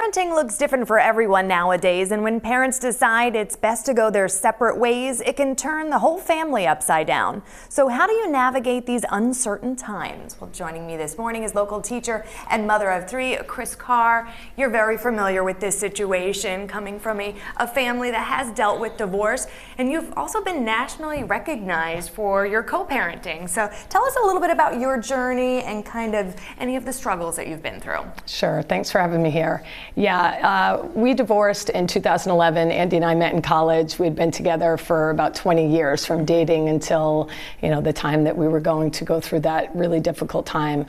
Parenting looks different for everyone nowadays, and when parents decide it's best to go their separate ways, it can turn the whole family upside down. So how do you navigate these uncertain times? Well, joining me this morning is local teacher and mother of three, Chris Carr. You're very familiar with this situation, coming from a family that has dealt with divorce, and you've also been nationally recognized for your co-parenting. So tell us a little bit about your journey and kind of any of the struggles that you've been through. Sure, thanks for having me here. Yeah, we divorced in 2011. Andy and I met in college. We'd been together for about 20 years, from dating until, the time that we were going to go through that really difficult time.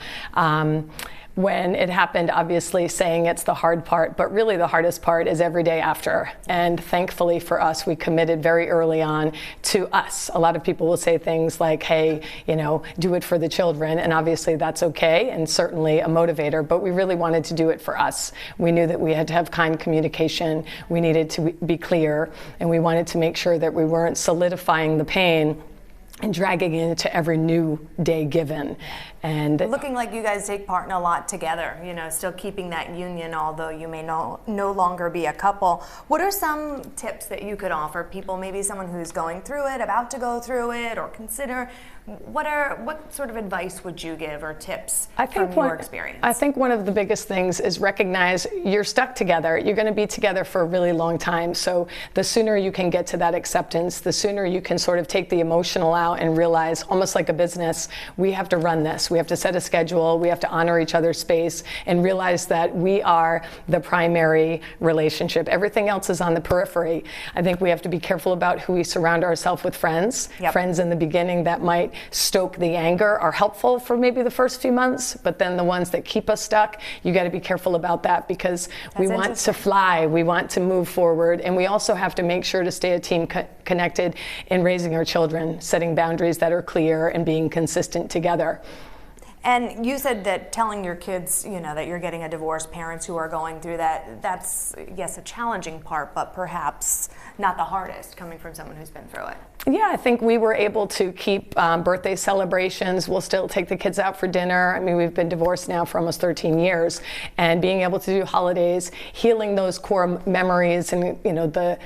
When it happened, obviously saying it's the hard part, but really the hardest part is every day after. And thankfully for us, we committed very early on to us. A lot of people will say things like, hey, do it for the children. And obviously that's okay and certainly a motivator, but we really wanted to do it for us. We knew that we had to have kind communication. We needed to be clear, and we wanted to make sure that we weren't solidifying the pain and dragging it into every new day given. And looking like you guys take part in a lot together, still keeping that union, although you may no longer be a couple. What are some tips that you could offer people, maybe someone who's going through it, about to go through it, or consider? What sort of advice would you give, or tips from your experience? I think one of the biggest things is recognize you're stuck together. You're going to be together for a really long time. So the sooner you can get to that acceptance, the sooner you can sort of take the emotional out and realize, almost like a business, we have to run this. We have to set a schedule. We have to honor each other's space and realize that we are the primary relationship. Everything else is on the periphery. I think we have to be careful about who we surround ourselves with. Friends. Yep. Friends in the beginning that might stoke the anger are helpful for maybe the first few months, but then the ones that keep us stuck, you got to be careful about that, because we want to fly, we want to move forward, and we also have to make sure to stay a team connected in raising our children, setting boundaries that are clear and being consistent together. And you said that telling your kids, that you're getting a divorce, parents who are going through that, that's, yes, a challenging part, but perhaps not the hardest, coming from someone who's been through it. Yeah, I think we were able to keep birthday celebrations. We'll still take the kids out for dinner. I mean, we've been divorced now for almost 13 years, and being able to do holidays, healing those core memories, and the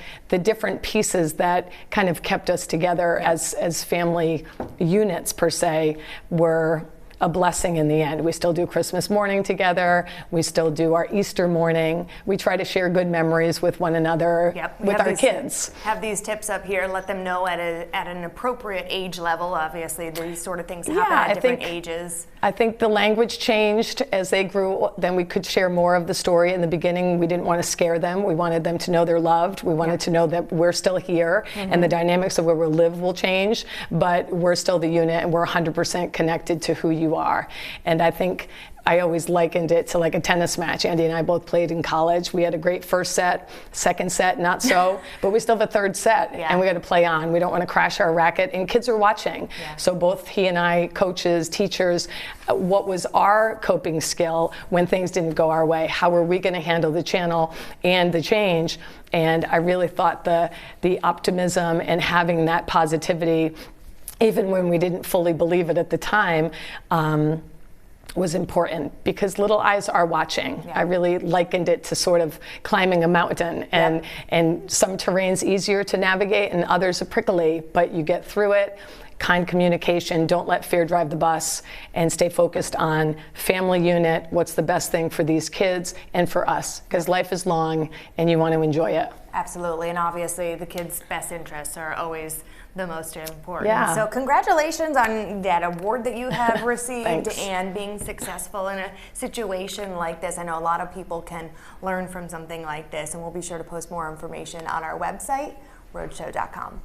different pieces that kind of kept us together as family units per se were a blessing in the end. We still do Christmas morning together. We still do our Easter morning. We try to share good memories with one another, with our kids. Have these tips up here. Let them know at an appropriate age level. Obviously, these sort of things happen at different ages. I think the language changed as they grew. Then we could share more of the story. In the beginning, we didn't want to scare them. We wanted them to know they're loved. We wanted to know that we're still here, and the dynamics of where we live will change, but we're still the unit, and we're 100% connected to who you are. And I think I always likened it to like a tennis match. Andy and I both played in college. We had a great first set, second set, not so, but we still have a third set, and we got to play on. We don't want to crash our racket, and kids are watching. So both he and I, coaches, teachers, what was our coping skill when things didn't go our way? How were we going to handle the channel and the change? And I really thought the optimism and having that positivity, even when we didn't fully believe it at the time, was important, because little eyes are watching. I really likened it to sort of climbing a mountain, and some terrain's easier to navigate and others are prickly, but you get through it. Kind communication, don't let fear drive the bus, and stay focused on family unit, what's the best thing for these kids and for us, because life is long and you want to enjoy it. Absolutely, and obviously the kids' best interests are always the most important. So congratulations on that award that you have received and being successful in a situation like this. I know a lot of people can learn from something like this, and we'll be sure to post more information on our website, rhodeshow.com.